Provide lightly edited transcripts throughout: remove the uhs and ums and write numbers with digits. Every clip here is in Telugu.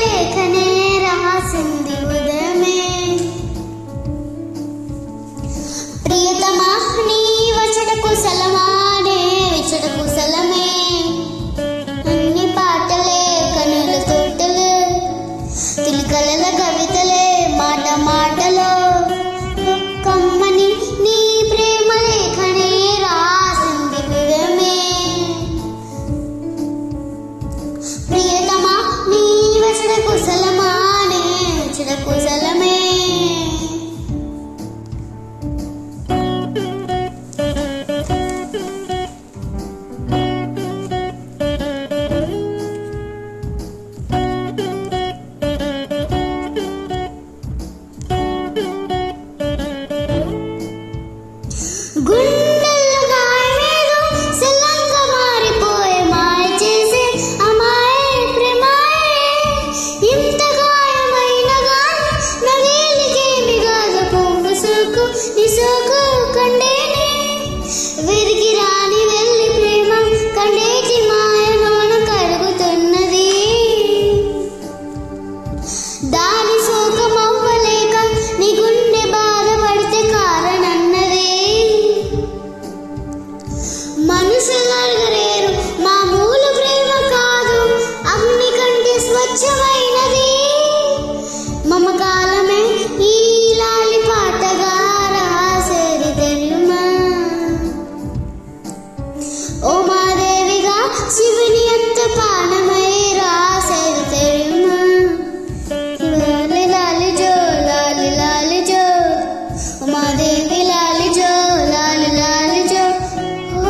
లేఖనే రాసింది ఉదయమే. ప్రియతమా నీ వచట కుశలమానే విచట కుశలమే. అన్ని పాటలే కనుల తోటలే తిలకల కవితలే మాట మాటలో కమ్మని నీ ప్రేమ లేఖనే రాసింది ఉదయమే. ప్రియతమా నీ వచట కుశలమానే విచట కుశలమే. గుండెల్లో గాయమేదో శిలంగా మారిపోయే మాయ చేసే అమాయే ప్రేమాయే. ఇంత గాయమైన గాని నా వేలికేమి కాదు పువ్వు సోకు నీ సోకు కండేనే. విరిగి రాని వెళ్ళి ప్రేమ కండేటి మాయలోన కరుగుతున్నది. దాని సోకమవ్వలేక నీ గుండె బాధపడితే కారణన్నది. మనుషులు అడగలేరు మామూలు ప్రేమ కాదు అగ్ని కంటే స్వచ్ఛమైనది. మమకాలమే ఈ లాలి పాటగా రాసేది తెలుమా. ఓ మాదేవిగా శివుని అంత పానమై రాసేది తెలుమా. లాలి లాలి జో లాలి లాలి జో ఓ మాదేవి లాలి జో లాలి లాలి జో.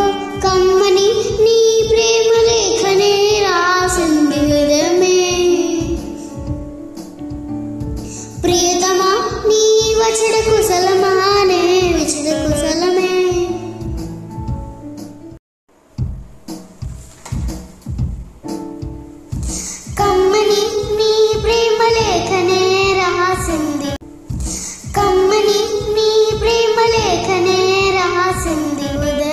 ఓ కమ్మని నీ ప్రేమ లేఖనే రాసింది ఉదయమే. ప్రియతమా నీ వచట కుశలమానే విచట కుశలమే. కమ్మని నీ ప్రేమ లేఖనే రాసింది. కమ్మని నీ ప్రేమ లేఖనే రాసింది ఉదయమే.